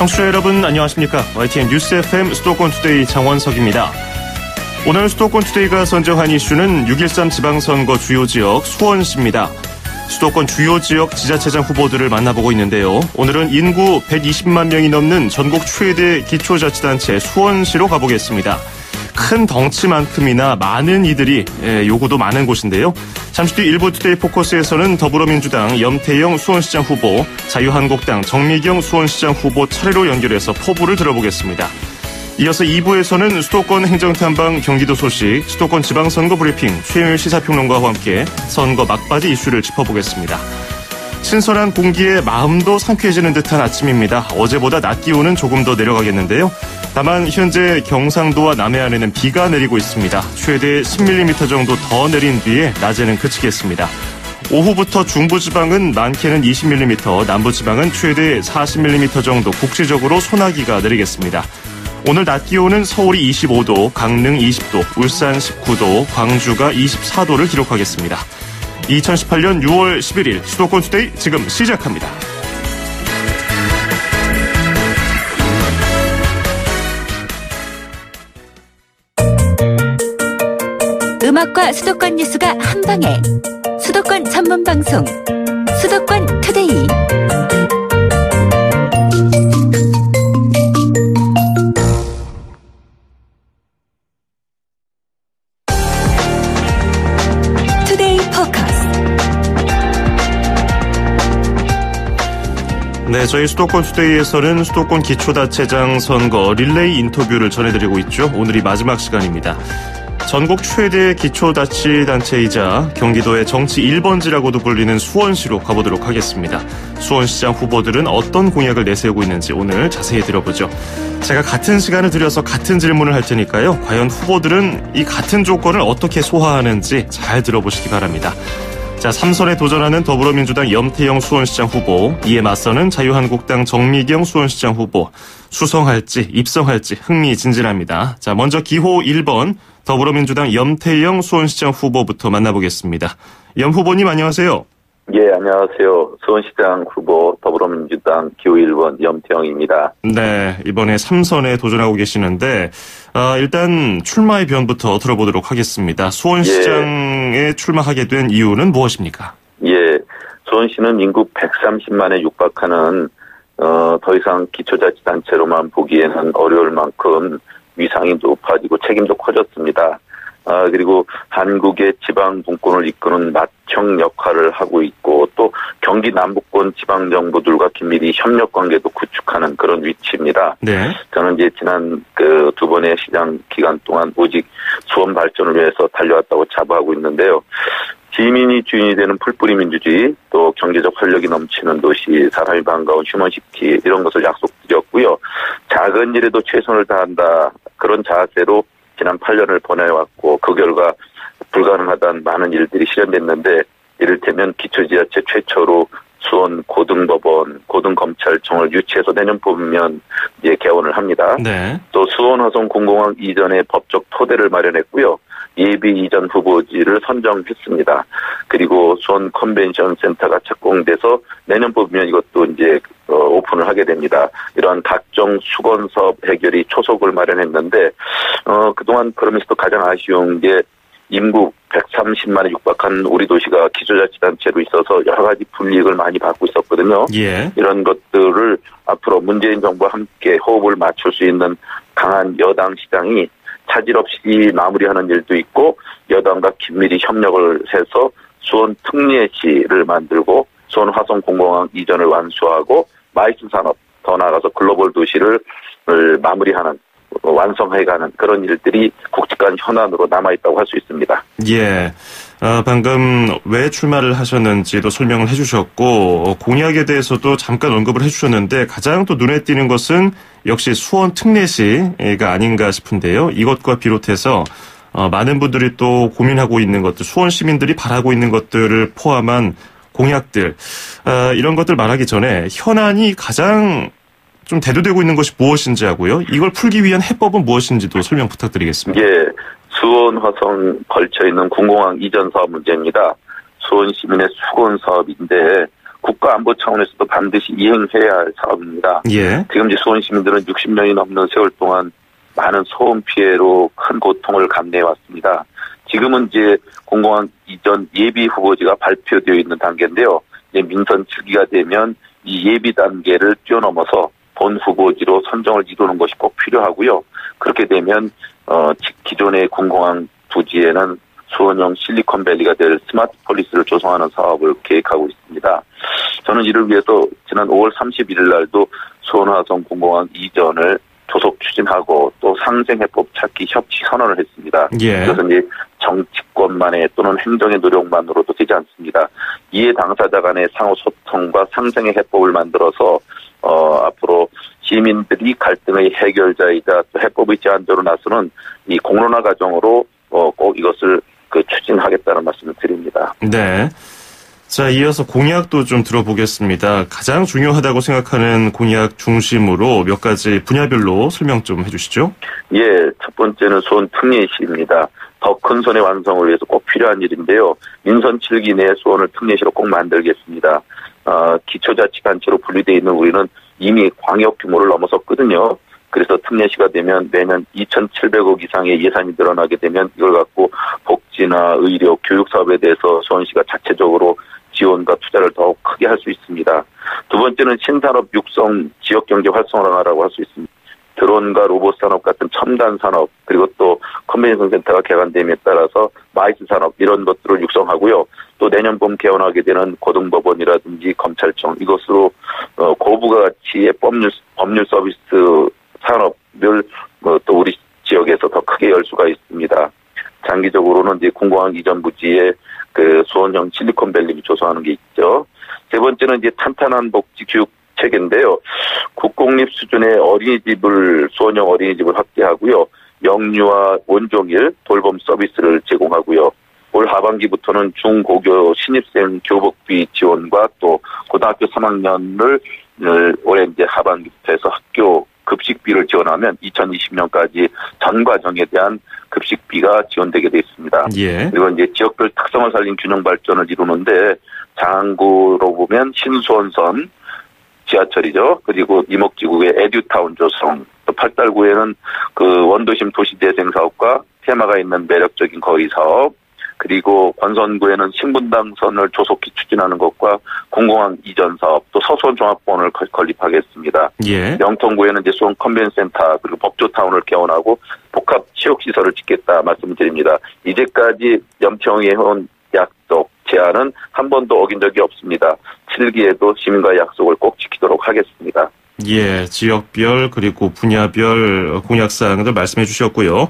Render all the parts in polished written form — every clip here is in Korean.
청취자 여러분 안녕하십니까? YTN 뉴스 FM 수도권 투데이 장원석입니다. 오늘 수도권 투데이가 선정한 이슈는 6.13 지방선거 주요 지역 수원시입니다. 수도권 주요 지역 지자체장 후보들을 만나보고 있는데요. 오늘은 인구 120만 명이 넘는 전국 최대 기초자치단체 수원시로 가보겠습니다. 큰 덩치만큼이나 많은 이들이 요구도 많은 곳인데요. 잠시 뒤 일부 투데이 포커스에서는 더불어민주당 염태영 수원시장 후보, 자유한국당 정미경 수원시장 후보 차례로 연결해서 포부를 들어보겠습니다. 이어서 2부에서는 수도권 행정탐방 경기도 소식, 수도권 지방선거 브리핑 최윤일 시사평론가와 함께 선거 막바지 이슈를 짚어보겠습니다. 신선한 공기에 마음도 상쾌해지는 듯한 아침입니다. 어제보다 낮 기온은 조금 더 내려가겠는데요. 다만 현재 경상도와 남해안에는 비가 내리고 있습니다. 최대 10mm 정도 더 내린 뒤에 낮에는 그치겠습니다. 오후부터 중부지방은 많게는 20mm, 남부지방은 최대 40mm 정도 국지적으로 소나기가 내리겠습니다. 오늘 낮 기온은 서울이 25도, 강릉 20도, 울산 19도, 광주가 24도를 기록하겠습니다. 2018년 6월 11일 수도권 투데이 지금 시작합니다. 음악과 수도권 뉴스가 한방에 수도권 전문 방송 수도권 투데이. 투데이 포커스. 네, 저희 수도권 투데이에서는 수도권 기초자치장 선거 릴레이 인터뷰를 전해드리고 있죠. 오늘이 마지막 시간입니다. 전국 최대 기초자치단체이자 경기도의 정치 1번지라고도 불리는 수원시로 가보도록 하겠습니다. 수원시장 후보들은 어떤 공약을 내세우고 있는지 오늘 자세히 들어보죠. 제가 같은 시간을 들여서 같은 질문을 할 테니까요. 과연 후보들은 이 같은 조건을 어떻게 소화하는지 잘 들어보시기 바랍니다. 자, 3선에 도전하는 더불어민주당 염태영 수원시장 후보, 이에 맞서는 자유한국당 정미경 수원시장 후보, 수성할지 입성할지 흥미진진합니다. 자, 먼저 기호 1번 더불어민주당 염태영 수원시장 후보부터 만나보겠습니다. 염 후보님 안녕하세요. 예, 안녕하세요. 수원시장 후보 더불어민주당 기호 1번 염태영입니다. 네, 이번에 3선에 도전하고 계시는데 일단 출마의 변부터 들어보도록 하겠습니다. 수원시장에 출마하게 된 이유는 무엇입니까? 예, 수원시는 인구 130만에 육박하는 더 이상 기초자치단체로만 보기에는 어려울 만큼 위상이 높아지고 책임도 커졌습니다. 그리고 한국의 지방 분권을 이끄는 맏형 역할을 하고 있고 또 경기 남부권 지방 정부들과 긴밀히 협력 관계도 구축하는 그런 위치입니다. 네. 저는 이제 지난 그 두 번의 시장 기간 동안 오직 수원 발전을 위해서 달려왔다고 자부하고 있는데요. 시민이 주인이 되는 풀뿌리 민주주의, 또 경제적 활력이 넘치는 도시, 사람이 반가운 휴먼시티 이런 것을 약속드렸고요. 작은 일에도 최선을 다한다 그런 자세로 지난 8년을 보내왔고 그 결과 불가능하다는 많은 일들이 실현됐는데 이를테면 기초지자체 최초로 수원 고등법원, 고등검찰청을 유치해서 내년 봄이면 이제 개원을 합니다. 네. 또 수원 화성 공공항 이전의 법적 토대를 마련했고요. 예비 이전 후보지를 선정했습니다. 그리고 수원 컨벤션 센터가 착공돼서 내년 봄이면 이것도 이제 오픈을 하게 됩니다. 이런 각종 수건 사업 해결이 초석을 마련했는데 그동안 그러면서도 가장 아쉬운 게 인구 130만에 육박한 우리 도시가 기초자치단체로 있어서 여러 가지 불이익을 많이 받고 있었거든요. 예. 이런 것들을 앞으로 문재인 정부와 함께 호흡을 맞출 수 있는 강한 여당 시장이 차질 없이 마무리하는 일도 있고 여당과 긴밀히 협력을 해서 수원 특례시를 만들고 수원 화성 공공항 이전을 완수하고 마이스 산업 더 나아가서 글로벌 도시를 마무리하는 완성해가는 그런 일들이 굵직한 현안으로 남아있다고 할 수 있습니다. 예. 방금 왜 출마를 하셨는지도 설명을 해주셨고 공약에 대해서도 잠깐 언급을 해주셨는데 가장 또 눈에 띄는 것은 역시 수원 특례시가 아닌가 싶은데요. 이것과 비롯해서 많은 분들이 또 고민하고 있는 것들, 수원 시민들이 바라고 있는 것들을 포함한 공약들, 이런 것들 말하기 전에 현안이 가장 좀 대두되고 있는 것이 무엇인지 하고요. 이걸 풀기 위한 해법은 무엇인지도 설명 부탁드리겠습니다. 예, 수원 화성 걸쳐 있는 공공항 이전 사업 문제입니다. 수원 시민의 수건 사업인데 국가 안보 차원에서도 반드시 이행해야 할 사업입니다. 예. 지금 이제 수원 시민들은 60년이 넘는 세월 동안 많은 소음 피해로 큰 고통을 감내해 왔습니다. 지금은 이제 공공항 이전 예비 후보지가 발표되어 있는 단계인데요. 이제 민선 7기가 되면 이 예비 단계를 뛰어넘어서 본 후보지로 선정을 이루는 것이 꼭 필요하고요. 그렇게 되면 기존의 공공항 부지에는 수원형 실리콘밸리가 될 스마트 폴리스를 조성하는 사업을 계획하고 있습니다. 저는 이를 위해서 지난 5월 31일 날도 수원화성 공공항 이전을 조속 추진하고 또 상생해법 찾기 협치 선언을 했습니다. 예. 그래서 이제 정치권만의 또는 행정의 노력만으로도 되지 않습니다. 이해 당사자 간의 상호 소통과 상생의 해법을 만들어서 앞으로 시민들이 갈등의 해결자이자 또 해법의 제안자로 나서는 이 공론화 과정으로 꼭 이것을 추진하겠다는 말씀을 드립니다. 네. 자, 이어서 공약도 좀 들어보겠습니다. 가장 중요하다고 생각하는 공약 중심으로 몇 가지 분야별로 설명 좀 해주시죠. 예, 첫 번째는 수원 특례시입니다. 더 큰 수원의 완성을 위해서 꼭 필요한 일인데요. 민선 7기 내에 수원을 특례시로 꼭 만들겠습니다. 기초자치단체로 분리되어 있는 우리는 이미 광역 규모를 넘어섰거든요. 그래서 특례시가 되면 매년 2,700억 이상의 예산이 늘어나게 되면 이걸 갖고 복지나 의료, 교육 사업에 대해서 수원시가 자체적으로 지원과 투자를 더욱 크게 할 수 있습니다. 두 번째는 신산업 육성 지역경제 활성화라고 할 수 있습니다. 드론과 로봇 산업 같은 첨단 산업, 그리고 또 컨벤션 센터가 개관됨에 따라서 마이스 산업 이런 것들을 육성하고요. 또 내년 봄 개원하게 되는 고등법원이라든지 검찰청 이것으로 고부가 가치의 법률 서비스 산업을 또 우리 지역에서 더 크게 열 수가 있습니다. 장기적으로는 이제 공공항 이전 부지에 수원형 실리콘밸리 조성하는 게 있죠. 세 번째는 이제 탄탄한 복지 교육 체계인데요. 국공립 수준의 수원형 어린이집을 확대하고요. 영유아 온종일 돌봄 서비스를 제공하고요. 올 하반기부터는 중고교 신입생 교복비 지원과 또 고등학교 3학년을 올해 이제 하반기부터 해서 학교 급식비를 지원하면 2020년까지 전 과정에 대한 급식비가 지원되게 되어 있습니다. 예. 그리고 이제 지역별 특성을 살린 균형 발전을 이루는데 장안구로 보면 신수원선 지하철이죠. 그리고 이목지구의 에듀타운 조성, 또 팔달구에는 원도심 도시재생 사업과 테마가 있는 매력적인 거리 사업, 그리고 권선구에는 신분당선을 조속히 추진하는 것과 공공항 이전 사업, 또 서수원 종합공원을 건립하겠습니다. 예. 영통구에는 이제 수원 컨벤센터 그리고 법조타운을 개원하고 복합 체육시설을 짓겠다 말씀드립니다. 이제까지 염평이 해온 약속, 제안은 한 번도 어긴 적이 없습니다. 7기에도 시민과의 약속을 꼭 지키도록 하겠습니다. 예, 지역별 그리고 분야별 공약사항들 말씀해 주셨고요.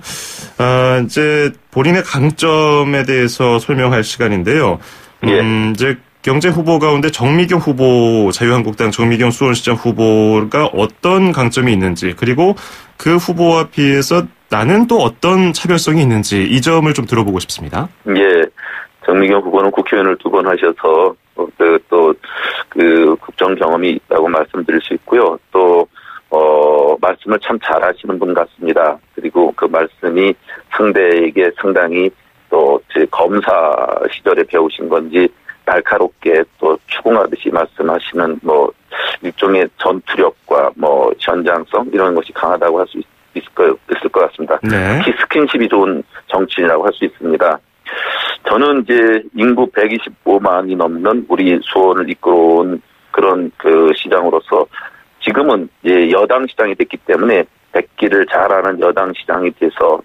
이제 본인의 강점에 대해서 설명할 시간인데요. 예. 이제 경제 후보 가운데 정미경 후보, 자유한국당 정미경 수원시장 후보가 어떤 강점이 있는지, 그리고 그 후보와 비해서 나는 또 어떤 차별성이 있는지 이 점을 좀 들어보고 싶습니다. 예. 정미경 후보는 국회의원을 2번 하셔서 국정 경험이 있다고 말씀드릴 수 있고요. 또 말씀을 참 잘하시는 분 같습니다. 그리고 그 말씀이 상대에게 상당히 또 제 검사 시절에 배우신 건지 날카롭게 또 추궁하듯이 말씀하시는 일종의 전투력과 현장성 이런 것이 강하다고 할 수 있을 것 같습니다. 네. 특히 스킨십이 좋은 정치인이라고 할 수 있습니다. 저는 이제 인구 125만이 넘는 우리 수원을 이끌어온 그런 시장으로서 지금은 이제 여당 시장이 됐기 때문에 백기를 잘하는 여당 시장이 돼서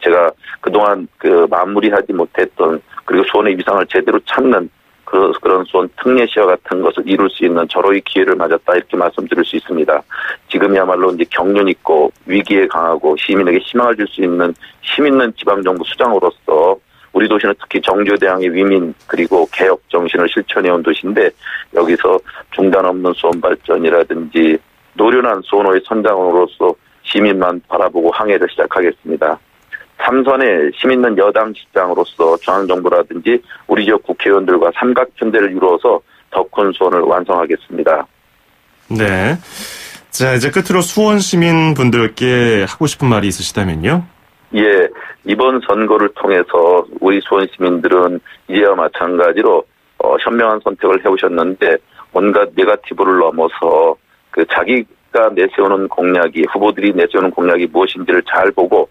제가 그동안 마무리하지 못했던 그리고 수원의 위상을 제대로 찾는 그런 수원 특례시와 같은 것을 이룰 수 있는 절호의 기회를 맞았다 이렇게 말씀드릴 수 있습니다. 지금이야말로 이제 경륜 있고 위기에 강하고 시민에게 희망을 줄 수 있는 힘 있는 지방정부 수장으로서 우리 도시는 특히 정조대왕의 위민 그리고 개혁 정신을 실천해온 도시인데 여기서 중단 없는 수원 발전이라든지 노련한 수원호의 선장으로서 시민만 바라보고 항해를 시작하겠습니다. 삼선의 힘 있는 여당 시장으로서 중앙정부라든지 우리 지역 국회의원들과 삼각편대를 이루어서 더 큰 수원을 완성하겠습니다. 네. 자, 이제 끝으로 수원 시민분들께 하고 싶은 말이 있으시다면요? 예, 이번 선거를 통해서 우리 수원 시민들은 이제와 마찬가지로 현명한 선택을 해오셨는데 온갖 네거티브를 넘어서 그 자기가 내세우는 공약이 후보들이 내세우는 공약이 무엇인지를 잘 보고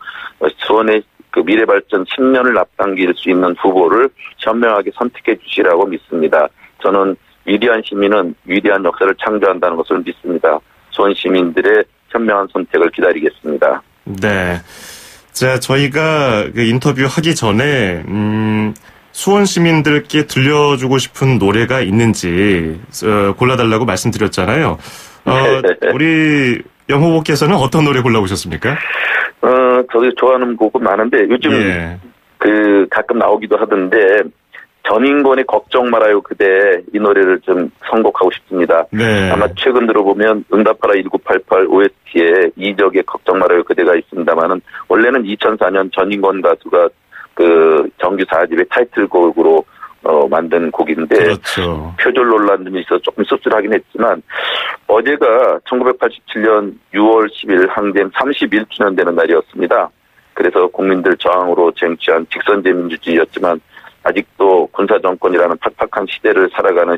수원의 그 미래 발전 10년을 앞당길 수 있는 후보를 현명하게 선택해 주시라고 믿습니다. 저는 위대한 시민은 위대한 역사를 창조한다는 것을 믿습니다. 수원 시민들의 현명한 선택을 기다리겠습니다. 네. 자, 저희가 그 인터뷰 하기 전에, 수원 시민들께 들려주고 싶은 노래가 있는지, 골라달라고 말씀드렸잖아요. 우리 영 후보께서는 어떤 노래 골라오셨습니까? 저도 좋아하는 곡은 많은데, 요즘, 가끔 나오기도 하던데, 전인권의 걱정 말아요 그대 이 노래를 좀 선곡하고 싶습니다. 네. 아마 최근 들어보면 응답하라 1988 OST에 이적의 걱정 말아요 그대가 있습니다만은 원래는 2004년 전인권 가수가 그 정규 4집의 타이틀곡으로 만든 곡인데 그렇죠. 표절 논란이 있어서 조금 씁쓸하긴 했지만 어제가 1987년 6월 10일 항쟁 31주년 되는 날이었습니다. 그래서 국민들 저항으로 쟁취한 직선제 민주주의였지만 아직도 군사정권이라는 팍팍한 시대를 살아가는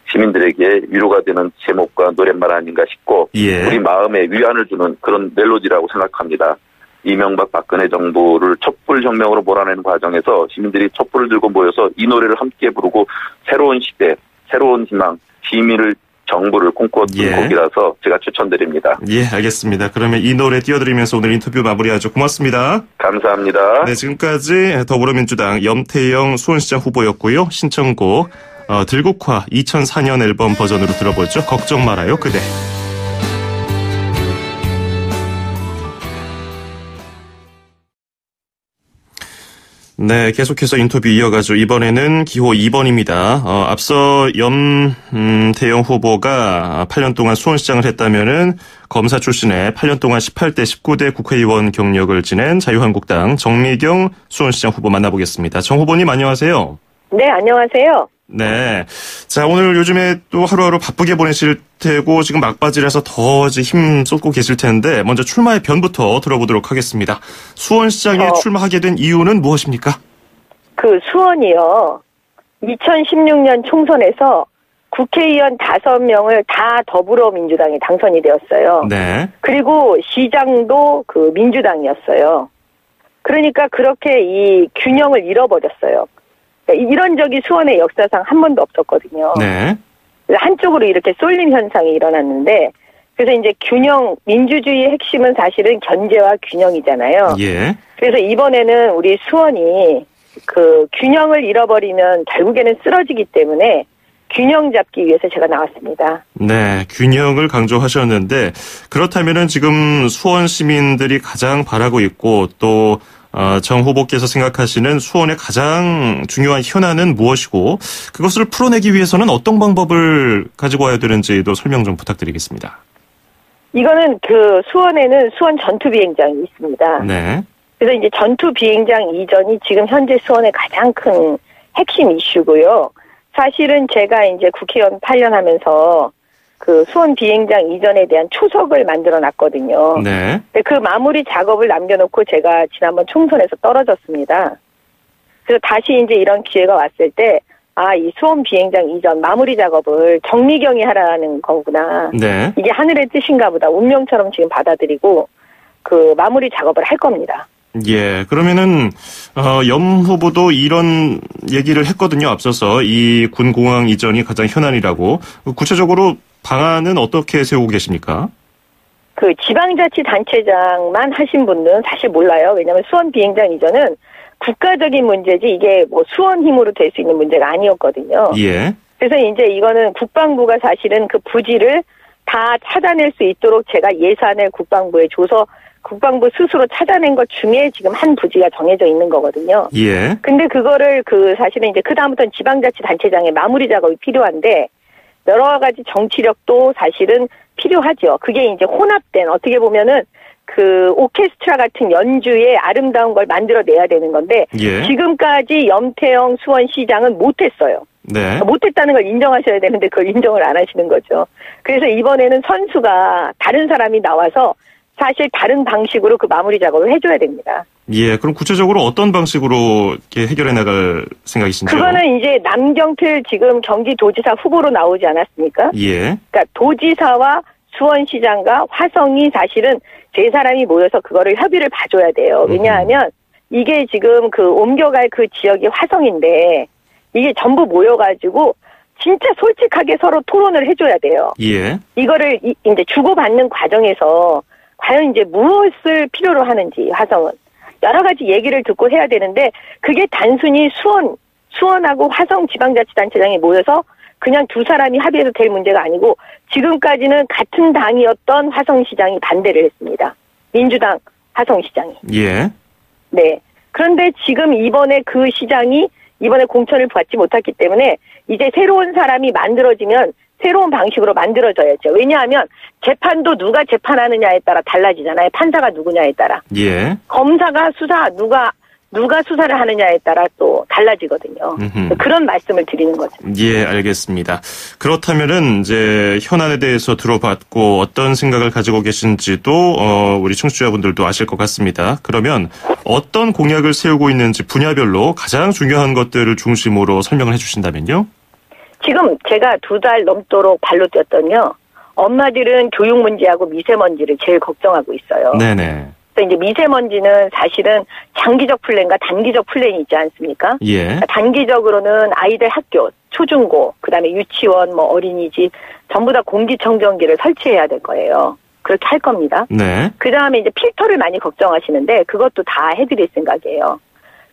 시민들에게 위로가 되는 제목과 노랫말 아닌가 싶고 우리 마음에 위안을 주는 그런 멜로디라고 생각합니다. 이명박 박근혜 정부를 촛불혁명으로 몰아내는 과정에서 시민들이 촛불을 들고 모여서 이 노래를 함께 부르고 새로운 시대, 새로운 희망, 시민을 정부를 꿈꿨던 곡이라서 제가 추천드립니다. 알겠습니다. 그러면 이 노래 띄워드리면서 오늘 인터뷰 마무리하죠. 고맙습니다. 감사합니다. 네, 지금까지 더불어민주당 염태영 수원시장 후보였고요. 신청곡 들국화 2004년 앨범 버전으로 들어보죠. 걱정 말아요 그대. 네, 계속해서 인터뷰 이어가죠. 이번에는 기호 2번입니다. 앞서 염태영 후보가 8년 동안 수원시장을 했다면은 검사 출신의 8년 동안 18대 19대 국회의원 경력을 지낸 자유한국당 정미경 수원시장 후보 만나보겠습니다. 정 후보님 안녕하세요. 네, 안녕하세요. 네. 자, 오늘 요즘에 또 하루하루 바쁘게 보내실 테고 지금 막바지라서 더 힘 쏟고 계실 텐데 먼저 출마의 변부터 들어보도록 하겠습니다. 수원시장에 출마하게 된 이유는 무엇입니까? 그 수원이요. 2016년 총선에서 국회의원 5명을 다 더불어민주당이 당선이 되었어요. 네. 그리고 시장도 그 민주당이었어요. 그러니까 그렇게 이 균형을 잃어버렸어요. 이런 적이 수원의 역사상 한 번도 없었거든요. 네. 한쪽으로 이렇게 쏠림 현상이 일어났는데, 그래서 이제 균형, 민주주의의 핵심은 사실은 견제와 균형이잖아요. 예. 그래서 이번에는 우리 수원이 그 균형을 잃어버리면 결국에는 쓰러지기 때문에 균형 잡기 위해서 제가 나왔습니다. 네, 균형을 강조하셨는데, 그렇다면은 지금 수원 시민들이 가장 바라고 있고 또 정 후보께서 생각하시는 수원의 가장 중요한 현안은 무엇이고 그것을 풀어내기 위해서는 어떤 방법을 가지고 와야 되는지도 설명 좀 부탁드리겠습니다. 이거는 그 수원에는 수원 전투비행장이 있습니다. 네. 그래서 이제 전투비행장 이전이 지금 현재 수원의 가장 큰 핵심 이슈고요. 사실은 제가 이제 국회의원 8년 하면서 그 수원 비행장 이전에 대한 초석을 만들어 놨거든요. 네. 그 마무리 작업을 남겨놓고 제가 지난번 총선에서 떨어졌습니다. 그래서 다시 이제 이런 기회가 왔을 때, 이 수원 비행장 이전 마무리 작업을 정미경이 하라는 거구나. 네. 이게 하늘의 뜻인가 보다. 운명처럼 지금 받아들이고 그 마무리 작업을 할 겁니다. 예, 그러면은 염 후보도 이런 얘기를 했거든요. 앞서서 이 군공항 이전이 가장 현안이라고. 구체적으로 방안은 어떻게 세우고 계십니까? 그 지방자치단체장만 하신 분들은 사실 몰라요. 왜냐하면 수원 비행장 이전은 국가적인 문제지 이게 뭐 수원 힘으로 될 수 있는 문제가 아니었거든요. 예. 그래서 이제 이거는 국방부가 사실은 그 부지를 다 찾아낼 수 있도록 제가 예산을 국방부에 줘서 국방부 스스로 찾아낸 것 중에 지금 한 부지가 정해져 있는 거거든요. 예. 근데 그거를 사실은 이제 그다음부터는 지방자치단체장의 마무리 작업이 필요한데 여러 가지 정치력도 사실은 필요하죠. 그게 이제 혼합된 어떻게 보면은 그 오케스트라 같은 연주의 아름다운 걸 만들어내야 되는 건데 지금까지 염태영 수원시장은 못했어요. 네. 못했다는 걸 인정하셔야 되는데 그걸 인정을 안 하시는 거죠. 그래서 이번에는 선수가 다른 사람이 나와서 사실 다른 방식으로 그 마무리 작업을 해줘야 됩니다. 예, 그럼 구체적으로 어떤 방식으로 이렇게 해결해 나갈 생각이신지요? 그거는 이제 남경필 지금 경기도지사 후보로 나오지 않았습니까? 예. 그러니까 도지사와 수원시장과 화성이 사실은 세 사람이 모여서 그거를 협의를 봐줘야 돼요. 왜냐하면 이게 지금 그 옮겨갈 그 지역이 화성인데 이게 전부 모여가지고 진짜 솔직하게 서로 토론을 해줘야 돼요. 예. 이거를 이제 주고받는 과정에서 과연 이제 무엇을 필요로 하는지 화성은 여러 가지 얘기를 듣고 해야 되는데 그게 단순히 수원하고 화성 지방자치단체장이 모여서 그냥 두 사람이 합의해서 될 문제가 아니고 지금까지는 같은 당이었던 화성시장이 반대를 했습니다. 민주당 화성시장이. 예. 네. 그런데 지금 이번에 그 시장이 이번에 공천을 받지 못했기 때문에 이제 새로운 사람이 만들어지면 새로운 방식으로 만들어져야죠. 왜냐하면 재판도 누가 재판하느냐에 따라 달라지잖아요. 판사가 누구냐에 따라. 예. 검사가 누가 수사를 하느냐에 따라 또 달라지거든요. 그런 말씀을 드리는 거죠. 예, 알겠습니다. 그렇다면은 이제 현안에 대해서 들어봤고 어떤 생각을 가지고 계신지도 우리 청취자분들도 아실 것 같습니다. 그러면 어떤 공약을 세우고 있는지 분야별로 가장 중요한 것들을 중심으로 설명을 해주신다면요? 지금 제가 2달 넘도록 발로 뛰었더니요. 엄마들은 교육 문제하고 미세먼지를 제일 걱정하고 있어요. 네네. 그래서 이제 미세먼지는 사실은 장기적 플랜과 단기적 플랜이 있지 않습니까? 예. 그러니까 단기적으로는 아이들 학교, 초중고, 그다음에 유치원, 어린이집 전부 다 공기청정기를 설치해야 될 거예요. 그렇게 할 겁니다. 네. 그다음에 이제 필터를 많이 걱정하시는데 그것도 다 해드릴 생각이에요.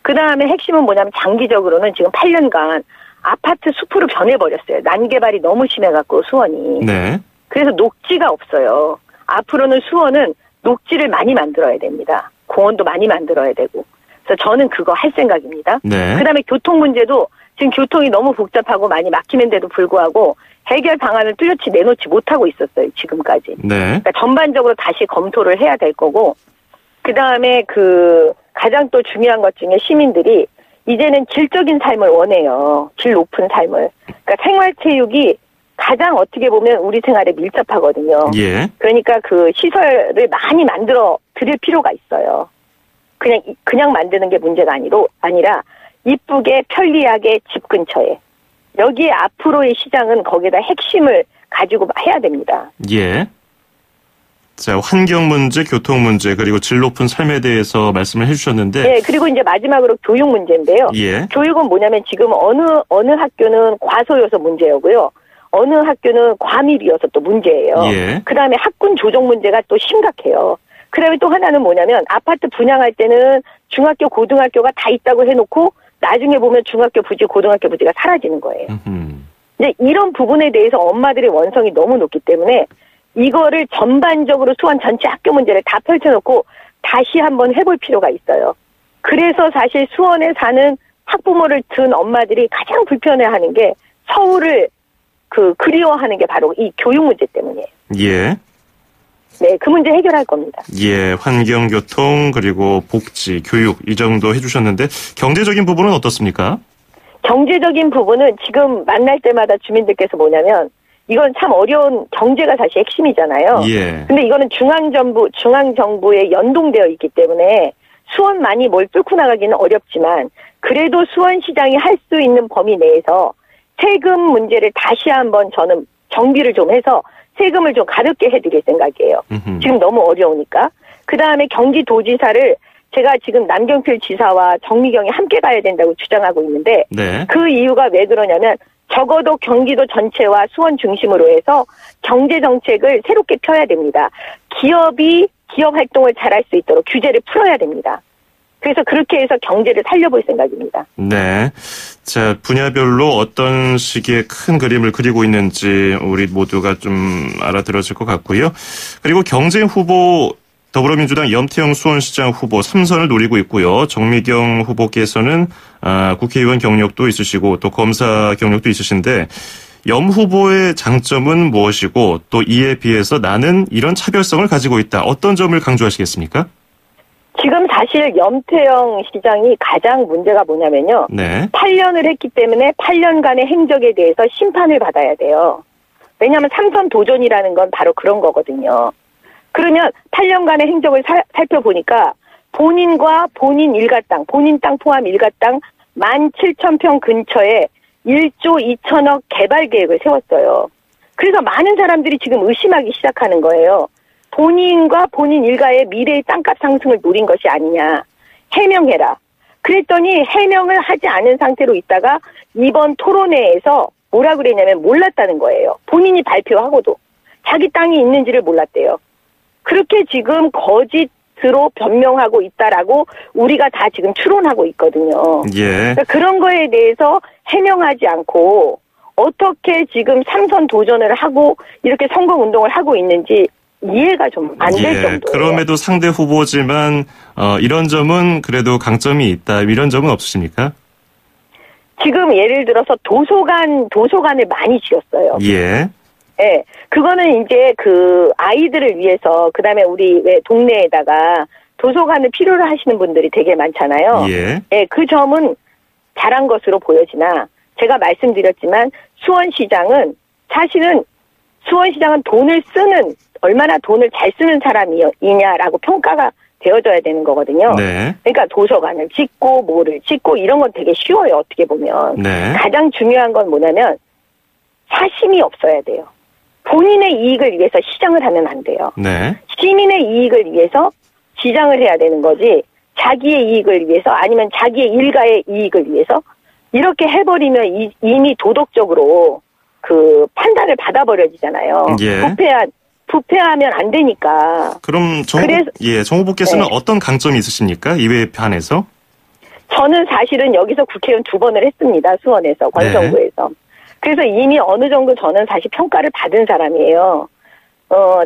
그다음에 핵심은 뭐냐면 장기적으로는 지금 8년간 아파트 숲으로 변해버렸어요. 난개발이 너무 심해갖고 수원이. 네. 그래서 녹지가 없어요. 앞으로는 수원은 녹지를 많이 만들어야 됩니다. 공원도 많이 만들어야 되고. 그래서 저는 그거 할 생각입니다. 네. 그다음에 교통 문제도 지금 교통이 너무 복잡하고 많이 막히는데도 불구하고 해결 방안을 뚜렷이 내놓지 못하고 있었어요. 지금까지. 네. 그러니까 전반적으로 다시 검토를 해야 될 거고 그다음에 가장 또 중요한 것 중에 시민들이 이제는 질적인 삶을 원해요. 질 높은 삶을. 그러니까 생활체육이 가장 어떻게 보면 우리 생활에 밀접하거든요. 예. 그러니까 그 시설을 많이 만들어 드릴 필요가 있어요. 그냥 만드는 게 문제가 아니라 이쁘게 편리하게 집 근처에. 여기에 앞으로의 시장은 거기에다 핵심을 가지고 해야 됩니다. 예. 자, 환경 문제, 교통 문제, 그리고 질 높은 삶에 대해서 말씀을 해주셨는데. 네, 그리고 이제 마지막으로 교육 문제인데요. 예. 교육은 뭐냐면 지금 어느 학교는 과소여서 문제였고요. 어느 학교는 과밀이어서 또 문제예요. 예. 그 다음에 학군 조정 문제가 또 심각해요. 그 다음에 또 하나는 뭐냐면 아파트 분양할 때는 중학교, 고등학교가 다 있다고 해놓고 나중에 보면 중학교 부지, 고등학교 부지가 사라지는 거예요. 이제 이런 부분에 대해서 엄마들의 원성이 너무 높기 때문에 이거를 전반적으로 수원 전체 학교 문제를 다 펼쳐놓고 다시 한번 해볼 필요가 있어요. 그래서 사실 수원에 사는 학부모를 둔 엄마들이 가장 불편해하는 게 서울을 그리워하는 게 바로 이 교육 문제 때문이에요. 예. 네, 그 문제 해결할 겁니다. 예, 환경, 교통, 그리고 복지, 교육 이 정도 해주셨는데 경제적인 부분은 어떻습니까? 경제적인 부분은 지금 만날 때마다 주민들께서 뭐냐면 이건 참 어려운 경제가 사실 핵심이잖아요. 예. 근데 이거는 중앙정부에 연동되어 있기 때문에 수원만이 뭘 뚫고 나가기는 어렵지만 그래도 수원시장이 할 수 있는 범위 내에서 세금 문제를 다시 한번 저는 정비를 좀 해서 세금을 좀 가볍게 해드릴 생각이에요. 지금 너무 어려우니까. 그 다음에 경기도지사를 제가 지금 남경필 지사와 정미경이 함께 가야 된다고 주장하고 있는데 네. 그 이유가 왜 그러냐면 적어도 경기도 전체와 수원 중심으로 해서 경제 정책을 새롭게 펴야 됩니다. 기업 활동을 잘할 수 있도록 규제를 풀어야 됩니다. 그래서 그렇게 해서 경제를 살려볼 생각입니다. 네. 자, 분야별로 어떤 식의 큰 그림을 그리고 있는지 우리 모두가 좀 알아들어질 것 같고요. 그리고 경쟁 후보 더불어민주당 염태영 수원시장 후보 3선을 노리고 있고요. 정미경 후보께서는 국회의원 경력도 있으시고 또 검사 경력도 있으신데 염 후보의 장점은 무엇이고 또 이에 비해서 나는 이런 차별성을 가지고 있다. 어떤 점을 강조하시겠습니까? 지금 사실 염태영 시장이 가장 문제가 뭐냐면요. 네. 8년을 했기 때문에 8년간의 행적에 대해서 심판을 받아야 돼요. 왜냐하면 3선 도전이라는 건 바로 그런 거거든요. 그러면 8년간의 행적을 살펴보니까 본인과 본인 일가 땅, 본인 땅 포함 일가 땅 17,000평 근처에 1조 2천억 개발 계획을 세웠어요. 그래서 많은 사람들이 지금 의심하기 시작하는 거예요. 본인과 본인 일가의 미래의 땅값 상승을 노린 것이 아니냐. 해명해라. 그랬더니 해명을 하지 않은 상태로 있다가 이번 토론회에서 뭐라 그랬냐면 몰랐다는 거예요. 본인이 발표하고도. 자기 땅이 있는지를 몰랐대요. 그렇게 지금 거짓으로 변명하고 있다라고 우리가 다 지금 추론하고 있거든요. 예. 그러니까 그런 거에 대해서 해명하지 않고 어떻게 지금 삼선 도전을 하고 이렇게 선거운동을 하고 있는지 이해가 좀 안 될 정도예요. 그럼에도 상대 후보지만 이런 점은 그래도 강점이 있다. 이런 점은 없으십니까? 지금 예를 들어서 도서관을 많이 지었어요. 예. 예. 그거는 이제 그 아이들을 위해서 그다음에 우리 왜 동네에다가 도서관을 필요로 하시는 분들이 되게 많잖아요. 예. 예. 그 점은 잘한 것으로 보여지나 제가 말씀드렸지만 수원시장은 사실은 수원시장은 얼마나 돈을 잘 쓰는 사람이냐라고 평가가 되어져야 되는 거거든요. 네. 그러니까 도서관을 짓고 뭐를 짓고 이런 건 되게 쉬워요. 어떻게 보면. 네. 가장 중요한 건 뭐냐면 사심이 없어야 돼요. 본인의 이익을 위해서 시장을 하면 안 돼요. 네. 시민의 이익을 위해서 시장을 해야 되는 거지 자기의 이익을 위해서 아니면 자기의 일가의 이익을 위해서 이렇게 해버리면 이미 도덕적으로 그 판단을 받아버려지잖아요. 예. 부패하면 안 되니까. 그럼 정 후보께서는 네. 어떤 강점이 있으십니까? 이외 판에서? 저는 사실은 여기서 국회의원 2번을 했습니다. 수원에서, 관성구에서. 네. 그래서 이미 어느 정도 저는 사실 평가를 받은 사람이에요.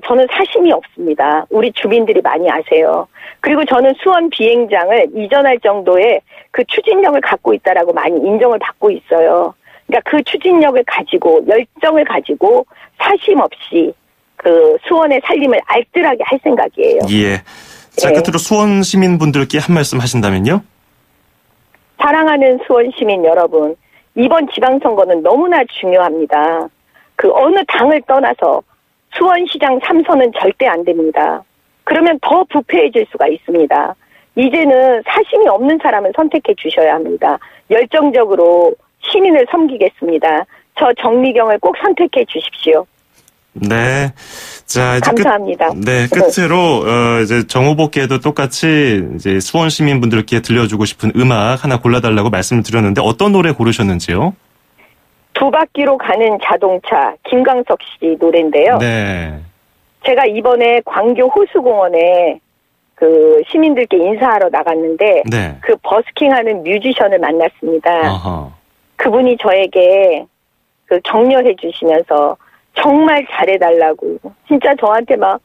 저는 사심이 없습니다. 우리 주민들이 많이 아세요. 그리고 저는 수원 비행장을 이전할 정도의 그 추진력을 갖고 있다라고 많이 인정을 받고 있어요. 그러니까 그 추진력을 가지고 열정을 가지고 사심 없이 그 수원의 살림을 알뜰하게 할 생각이에요. 예. 자, 끝으로 수원 시민분들께 한 말씀 하신다면요? 사랑하는 수원 시민 여러분, 이번 지방선거는 너무나 중요합니다. 그 어느 당을 떠나서 수원시장 3선은 절대 안 됩니다. 그러면 더 부패해질 수가 있습니다. 이제는 사심이 없는 사람을 선택해 주셔야 합니다. 열정적으로 시민을 섬기겠습니다. 저 정미경을 꼭 선택해 주십시오. 네. 자, 이제 감사합니다. 끝으로, 이제 정 후보께도 똑같이 이제 수원 시민분들께 들려주고 싶은 음악 하나 골라달라고 말씀을 드렸는데 어떤 노래 고르셨는지요? 두 바퀴로 가는 자동차, 김광석 씨 노래인데요. 네. 제가 이번에 광교 호수공원에 그 시민들께 인사하러 나갔는데 네. 그 버스킹하는 뮤지션을 만났습니다. 어허. 그분이 저에게 그 격려해 주시면서 정말 잘해달라고 진짜 저한테 막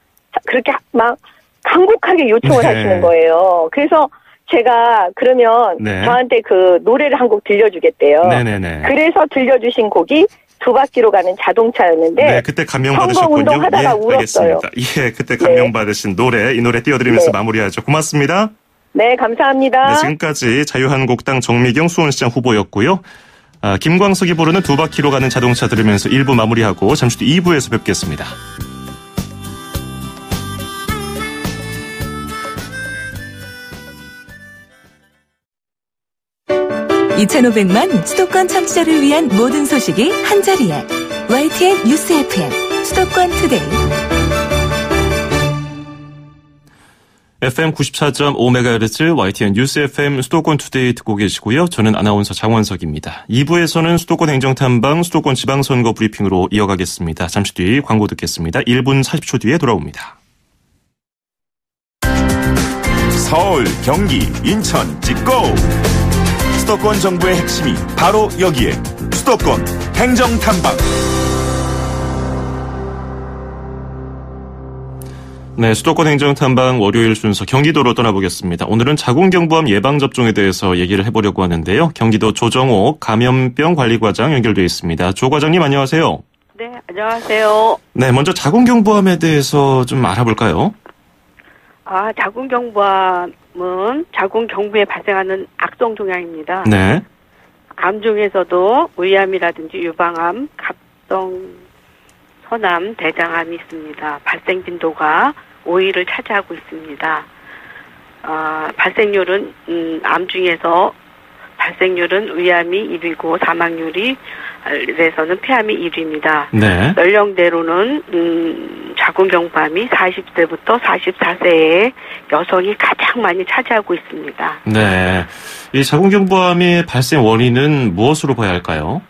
그렇게 막 간곡하게 요청을 네. 하시는 거예요. 그래서 제가 그러면 네. 저한테 그 노래를 한 곡 들려주겠대요. 네네네. 그래서 들려주신 곡이 두 바퀴로 가는 자동차였는데 네, 그때 감명받으셨군요. 선거운동하다가 울었어요. 알겠습니다. 예, 그때 감명받으신 노래, 이 노래 띄워드리면서 마무리하죠. 고맙습니다. 네, 감사합니다. 네, 지금까지 자유한국당 정미경 수원시장 후보였고요. 김광석이 부르는 두 바퀴로 가는 자동차 들으면서 1부 마무리하고 잠시 뒤 2부에서 뵙겠습니다. 2,500만 수도권 청취자를 위한 모든 소식이 한자리에 YTN 뉴스 FM 수도권 투데이. FM 94.5MHz YTN 뉴스 FM 수도권 투데이 듣고 계시고요. 저는 아나운서 장원석입니다. 2부에서는 수도권 행정탐방 수도권 지방선거 브리핑으로 이어가겠습니다. 잠시 뒤 광고 듣겠습니다. 1분 40초 뒤에 돌아옵니다. 서울, 경기, 인천, 찍고! 수도권 정부의 핵심이 바로 여기에 수도권 행정탐방. 네, 수도권 행정탐방 월요일 순서 경기도로 떠나보겠습니다. 오늘은 자궁경부암 예방접종에 대해서 얘기를 해보려고 하는데요. 경기도 조정옥 감염병관리과장 연결되어 있습니다. 조 과장님 안녕하세요. 네, 안녕하세요. 네, 먼저 자궁경부암에 대해서 좀 알아볼까요? 자궁경부암은 자궁경부에 발생하는 악성 종양입니다. 네. 암 중에서도 위암이라든지 유방암, 갑성, 서남, 대장암이 있습니다. 발생 빈도가 5위를 차지하고 있습니다. 발생률은 암 중에서 발생률은 위암이 1위고 사망률에서는 폐암이 1위입니다. 네. 연령대로는 자궁경부암이 40세부터 44세의 여성이 가장 많이 차지하고 있습니다. 네. 이 자궁경부암의 발생 원인은 무엇으로 봐야 할까요?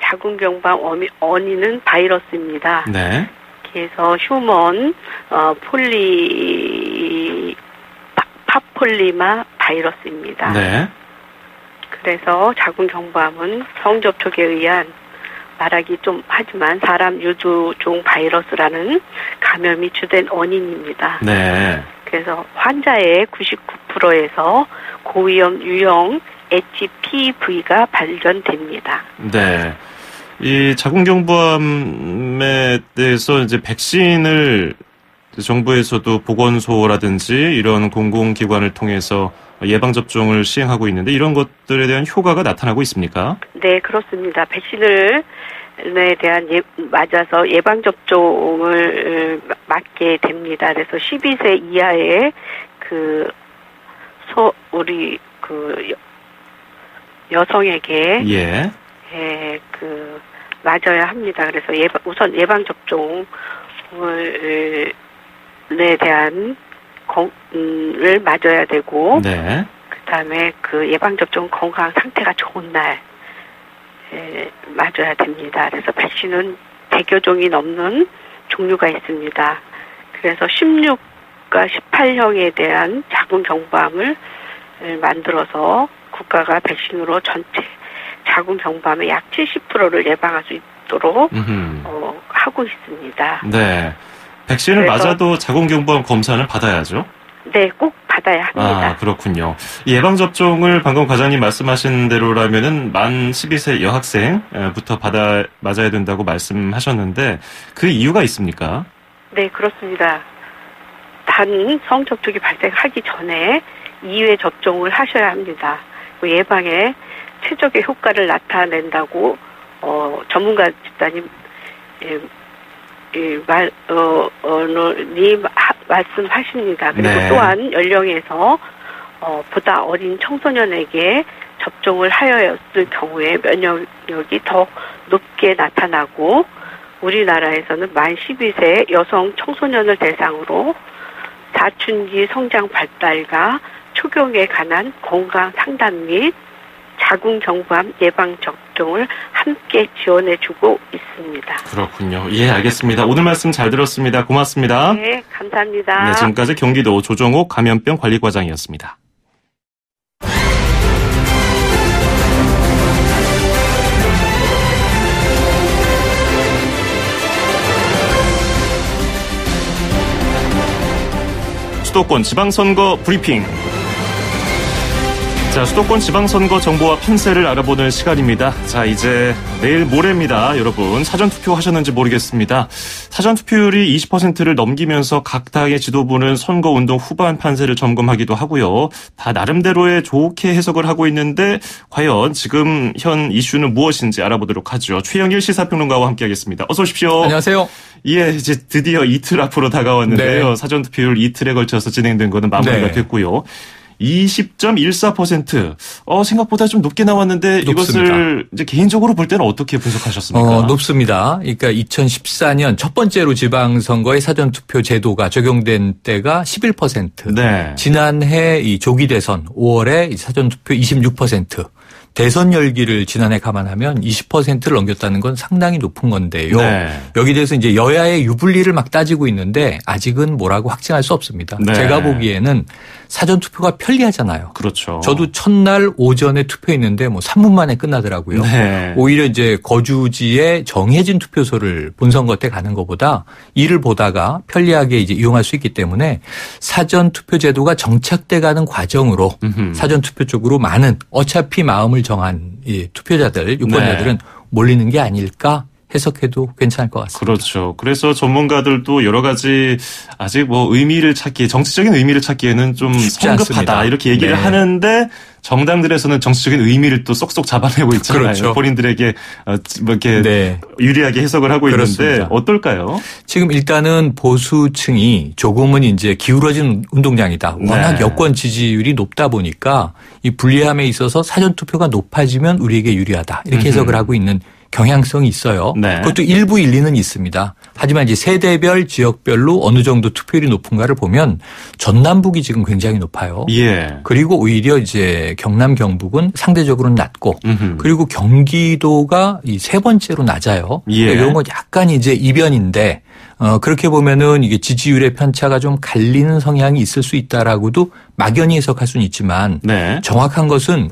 자궁경부암 원인은 바이러스입니다. 네. 그래서 휴먼 파폴리마 바이러스입니다. 네. 그래서 자궁경부암은 성접촉에 의한 말하기 좀 하지만 사람 유두종 바이러스라는 감염이 주된 원인입니다. 네. 그래서 환자의 99%에서 고위험 유형 HPV가 발견됩니다. 네. 이 자궁경부암에 대해서 이제 백신을 정부에서도 보건소라든지 이런 공공기관을 통해서 예방접종을 시행하고 있는데 이런 것들에 대한 효과가 나타나고 있습니까? 네, 그렇습니다. 백신에 대한 맞아서 예방접종을 맞게 됩니다. 그래서 12세 이하의 여성에게 예. 맞아야 합니다. 그래서 우선 예방접종에 대한 을 맞아야 되고, 네. 그다음에 그 예방접종 건강 상태가 좋은 날 맞아야 됩니다. 그래서 백신은 100여 종이 넘는 종류가 있습니다. 그래서 16과 18형에 대한 자궁경부암을 만들어서 국가가 백신으로 전체 자궁경부암의 약 70%를 예방할 수 있도록 하고 있습니다. 네. 백신을 맞아도 자궁경부암 검사는 받아야죠? 네, 꼭 받아야 합니다. 아, 그렇군요. 예방접종을 방금 과장님 말씀하신 대로라면은 만 12세 여학생부터 맞아야 된다고 말씀하셨는데 그 이유가 있습니까? 네, 그렇습니다. 단 성접촉이 발생하기 전에 2회 접종을 하셔야 합니다. 예방에 최적의 효과를 나타낸다고 전문가 집단이 말씀하십니다. 그리고 네. 또한 연령에서 보다 어린 청소년에게 접종을 하였을 경우에 면역력이 더 높게 나타나고 우리나라에서는 만 12세 여성 청소년을 대상으로 사춘기 성장 발달과 초경에 관한 건강 상담 및 자궁경부암 예방접종을 함께 지원해주고 있습니다. 그렇군요. 예, 알겠습니다. 오늘 말씀 잘 들었습니다. 고맙습니다. 네, 감사합니다. 네, 지금까지 경기도 조정옥 감염병 관리과장이었습니다. 수도권 지방선거 브리핑. 자, 수도권 지방선거 정보와 판세를 알아보는 시간입니다. 자, 이제 내일 모레입니다. 여러분, 사전투표 하셨는지 모르겠습니다. 사전투표율이 20%를 넘기면서 각 당의 지도부는 선거운동 후반 판세를 점검하기도 하고요. 다 나름대로의 좋게 해석을 하고 있는데 과연 지금 현 이슈는 무엇인지 알아보도록 하죠. 최영일 시사평론가와 함께하겠습니다. 어서 오십시오. 안녕하세요. 예, 이제 드디어 이틀 앞으로 다가왔는데요. 네. 사전투표율 이틀에 걸쳐서 진행된 거는 마무리가 네. 됐고요. 20.14%. 생각보다 좀 높게 나왔는데 높습니다. 이것을 이제 개인적으로 볼 때는 어떻게 분석하셨습니까? 높습니다. 그러니까 2014년 첫 번째로 지방선거의 사전투표 제도가 적용된 때가 11%. 네. 지난해 이 조기 대선 5월에 사전투표 26%. 대선 열기를 지난해 감안하면 20%를 넘겼다는 건 상당히 높은 건데요. 네. 여기 대해서 이제 여야의 유불리를 막 따지고 있는데 아직은 뭐라고 확증할 수 없습니다. 네. 제가 보기에는 사전투표가 편리하잖아요. 그렇죠. 저도 첫날 오전에 투표했는데 뭐 3분 만에 끝나더라고요. 네. 오히려 이제 거주지에 정해진 투표소를 본선거 때 가는 것보다 이를 보다가 편리하게 이제 이용할 수 있기 때문에 사전투표 제도가 정착돼 가는 과정으로 사전투표 쪽으로 많은 어차피 마음을 정한 이 투표자들, 유권자들은 몰리는 게 아닐까 해석해도 괜찮을 것 같습니다. 그렇죠. 그래서 전문가들도 여러 가지 아직 뭐 정치적인 의미를 찾기에는 좀 성급하다 않습니다. 이렇게 얘기를 하는데 정당들에서는 정치적인 의미를 또 쏙쏙 잡아내고 있잖아요. 그렇죠. 본인들에게 뭐 이렇게 유리하게 해석을 하고 그렇습니다. 있는데 어떨까요? 지금 일단은 보수층이 조금은 이제 기울어진 운동장이다. 워낙 여권 지지율이 높다 보니까 이 불리함에 있어서 사전투표가 높아지면 우리에게 유리하다. 이렇게 해석을 하고 있는 경향성이 있어요. 네. 그것도 일부 일리는 있습니다. 하지만 이제 세대별 지역별로 어느 정도 투표율이 높은가를 보면 전남북이 지금 굉장히 높아요. 예. 그리고 오히려 이제 경남 경북은 상대적으로는 낮고 그리고 경기도가 이 세 번째로 낮아요. 예. 이런 건 약간 이제 이변인데 그렇게 보면은 이게 지지율의 편차가 좀 갈리는 성향이 있을 수 있다라고도 막연히 해석할 수는 있지만 정확한 것은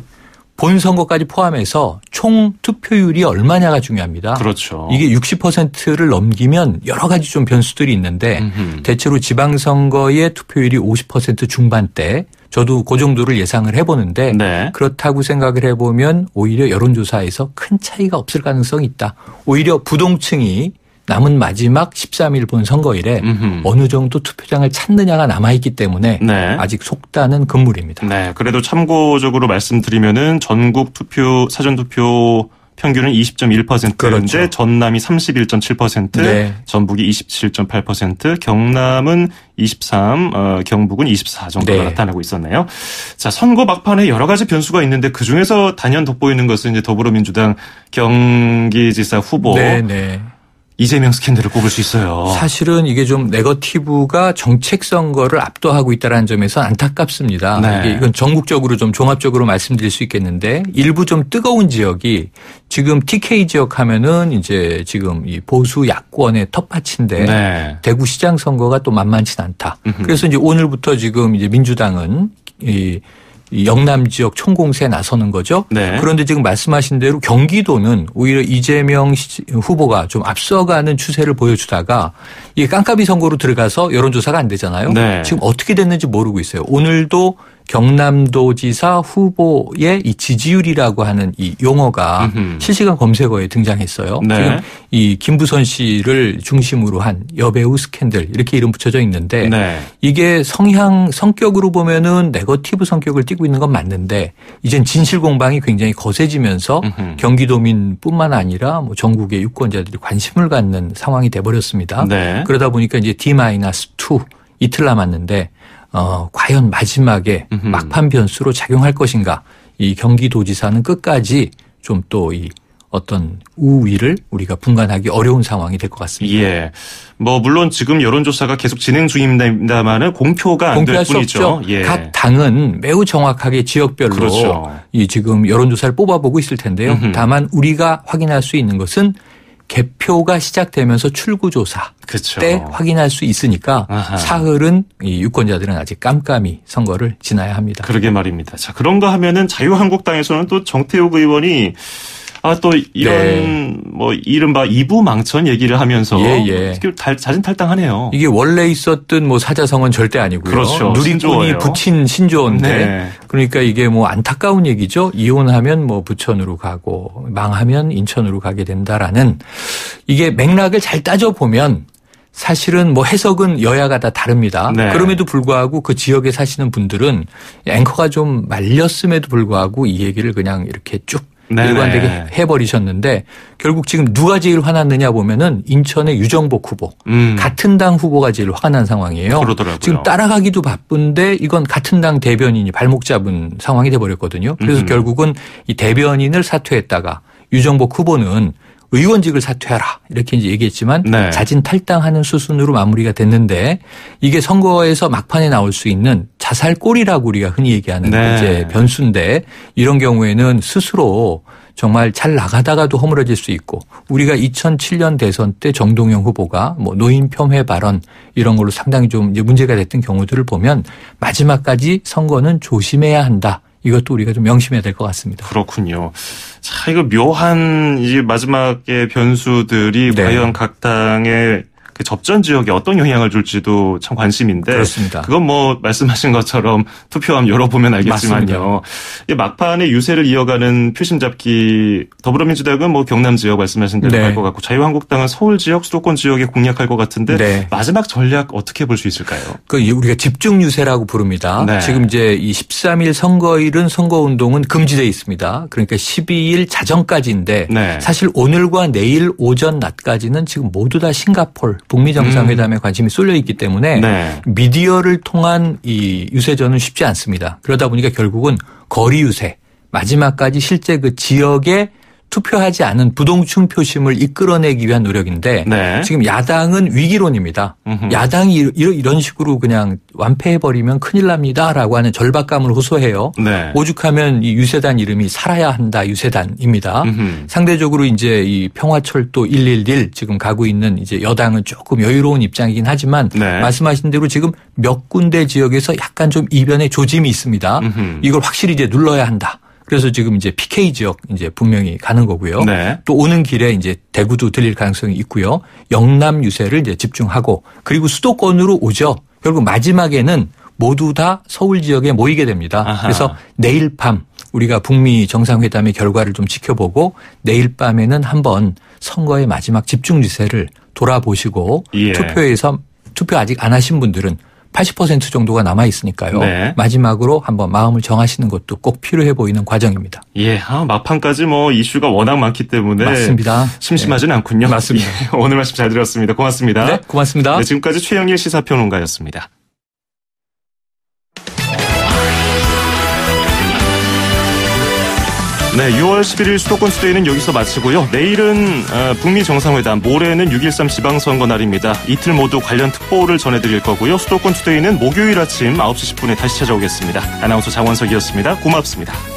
본선거까지 포함해서 총 투표율이 얼마냐가 중요합니다. 그렇죠. 이게 60%를 넘기면 여러 가지 좀 변수들이 있는데 대체로 지방선거의 투표율이 50% 중반대 저도 그 정도를 예상을 해보는데 그렇다고 생각을 해보면 오히려 여론조사에서 큰 차이가 없을 가능성이 있다. 오히려 부동층이 남은 마지막 13일 본 선거일에 어느 정도 투표장을 찾느냐가 남아있기 때문에 아직 속단은 금물입니다. 네, 그래도 참고적으로 말씀드리면은 전국 사전투표 평균은 20.1%인데 그렇죠. 전남이 31.7%, 전북이 27.8%, 경남은 23, 경북은 24 정도가 나타나고 있었네요. 자, 선거 막판에 여러 가지 변수가 있는데 그중에서 단연 돋보이는 것은 이제 더불어민주당 경기지사 후보 이재명 스캔들을 꼽을 수 있어요. 사실은 이게 좀 네거티브가 정책 선거를 압도하고 있다는 점에서 안타깝습니다. 이건 전국적으로 좀 종합적으로 말씀드릴 수 있겠는데 일부 좀 뜨거운 지역이 지금 TK 지역 하면은 이제 지금 이 보수 야권의 텃밭인데 대구시장 선거가 또 만만치 않다. 그래서 이제 오늘부터 지금 이제 민주당은 이 영남 지역 총공세에 나서는 거죠. 그런데 지금 말씀하신 대로 경기도는 오히려 이재명 후보가 좀 앞서가는 추세를 보여주다가 이게 깜깜이 선거로 들어가서 여론조사가 안 되잖아요. 지금 어떻게 됐는지 모르고 있어요. 오늘도 경남도지사 후보의 이 지지율이라고 하는 이 용어가 실시간 검색어에 등장했어요. 지금 이 김부선 씨를 중심으로 한 여배우 스캔들 이렇게 이름 붙여져 있는데 이게 성격으로 보면은 네거티브 성격을 띠고 있는 건 맞는데 이젠 진실 공방이 굉장히 거세지면서 경기도민뿐만 아니라 뭐 전국의 유권자들이 관심을 갖는 상황이 돼버렸습니다. 그러다 보니까 이제 D-2 이틀 남았는데 과연 마지막에 막판 변수로 작용할 것인가. 이 경기도지사는 끝까지 좀 또 이 어떤 우위를 우리가 분간하기 어려운 상황이 될 것 같습니다. 예. 뭐 물론 지금 여론조사가 계속 진행 중입니다만은 공표가 안 될 뿐이죠. 각 당은 매우 정확하게 지역별로 이 지금 여론조사를 뽑아보고 있을 텐데요. 다만 우리가 확인할 수 있는 것은 개표가 시작되면서 출구조사 때 확인할 수 있으니까 사흘은 이 유권자들은 아직 깜깜이 선거를 지나야 합니다. 그러게 말입니다. 자, 그런가 하면은 자유한국당에서는 또 정태욱 의원이 또 이런 뭐 이른바 이부망천 얘기를 하면서 자진탈당하네요. 이게 원래 있었던 뭐 사자성어는 절대 아니고요. 누리꾼이 부친 신조어인데 그러니까 이게 뭐 안타까운 얘기죠. 이혼하면 뭐 부천으로 가고 망하면 인천으로 가게 된다라는 이게 맥락을 잘 따져보면 사실은 뭐 해석은 여야가 다 다릅니다. 그럼에도 불구하고 그 지역에 사시는 분들은 앵커가 좀 말렸음에도 불구하고 이 얘기를 그냥 이렇게 쭉 일관되게 해버리셨는데 결국 지금 누가 제일 화났느냐 보면은 인천의 유정복 후보 같은 당 후보가 제일 화가 난 상황이에요. 그러더라고요. 지금 따라가기도 바쁜데 이건 같은 당 대변인이 발목 잡은 상황이 돼버렸거든요. 그래서 결국은 이 대변인을 사퇴했다가 유정복 후보는 의원직을 사퇴하라 이렇게 이제 얘기했지만 자진 탈당하는 수순으로 마무리가 됐는데 이게 선거에서 막판에 나올 수 있는 자살골이라고 우리가 흔히 얘기하는 이제 변수인데 이런 경우에는 스스로 정말 잘 나가다가도 허물어질 수 있고 우리가 2007년 대선 때 정동영 후보가 뭐 노인 폄훼 발언 이런 걸로 상당히 좀 이제 문제가 됐던 경우들을 보면 마지막까지 선거는 조심해야 한다. 이것도 우리가 좀 명심해야 될 것 같습니다. 그렇군요. 자, 이거 묘한 이제 마지막의 변수들이 과연 각 당의 그 접전 지역에 어떤 영향을 줄지도 참 관심인데. 그렇습니다. 그건 뭐 말씀하신 것처럼 투표함 열어보면 알겠지만요. 이 막판에 유세를 이어가는 표심 잡기 더불어민주당은 뭐 경남 지역 말씀하신 대로 갈 것 같고 자유한국당은 서울 지역, 수도권 지역에 공략할 것 같은데 마지막 전략 어떻게 볼 수 있을까요? 그 우리가 집중 유세라고 부릅니다. 지금 이제 이 13일 선거일은 선거운동은 금지되어 있습니다. 그러니까 12일 자정까지인데 사실 오늘과 내일 오전 낮까지는 지금 모두 다 싱가포르 북미 정상회담에 관심이 쏠려 있기 때문에 미디어를 통한 이 유세전은 쉽지 않습니다. 그러다 보니까 결국은 거리 유세 마지막까지 실제 그 지역에 투표하지 않은 부동층 표심을 이끌어내기 위한 노력인데 지금 야당은 위기론입니다. 야당이 이런 식으로 그냥 완패해버리면 큰일 납니다라고 하는 절박감을 호소해요. 오죽하면 이 유세단 이름이 살아야 한다 유세단입니다. 상대적으로 이제 이 평화철도 111 지금 가고 있는 이제 여당은 조금 여유로운 입장이긴 하지만 말씀하신 대로 지금 몇 군데 지역에서 약간 좀 이변의 조짐이 있습니다. 이걸 확실히 이제 눌러야 한다. 그래서 지금 이제 PK 지역 이제 분명히 가는 거고요. 또 오는 길에 이제 대구도 들릴 가능성이 있고요. 영남 유세를 이제 집중하고 그리고 수도권으로 오죠. 결국 마지막에는 모두 다 서울 지역에 모이게 됩니다. 그래서 내일 밤 우리가 북미 정상회담의 결과를 좀 지켜보고 내일 밤에는 한번 선거의 마지막 집중 유세를 돌아보시고 투표 아직 안 하신 분들은 80% 정도가 남아 있으니까요. 마지막으로 한번 마음을 정하시는 것도 꼭 필요해 보이는 과정입니다. 막판까지 뭐 이슈가 워낙 많기 때문에 맞습니다. 심심하지는 않군요. 맞습니다. 오늘 말씀 잘 들었습니다. 고맙습니다. 네, 고맙습니다. 지금까지 최영일 시사평론가였습니다. 네, 6월 11일 수도권 투데이는 여기서 마치고요. 내일은 북미 정상회담, 모레는 6.13 지방선거 날입니다. 이틀 모두 관련 특보를 전해드릴 거고요. 수도권 투데이는 목요일 아침 9시 10분에 다시 찾아오겠습니다. 아나운서 장원석이었습니다. 고맙습니다.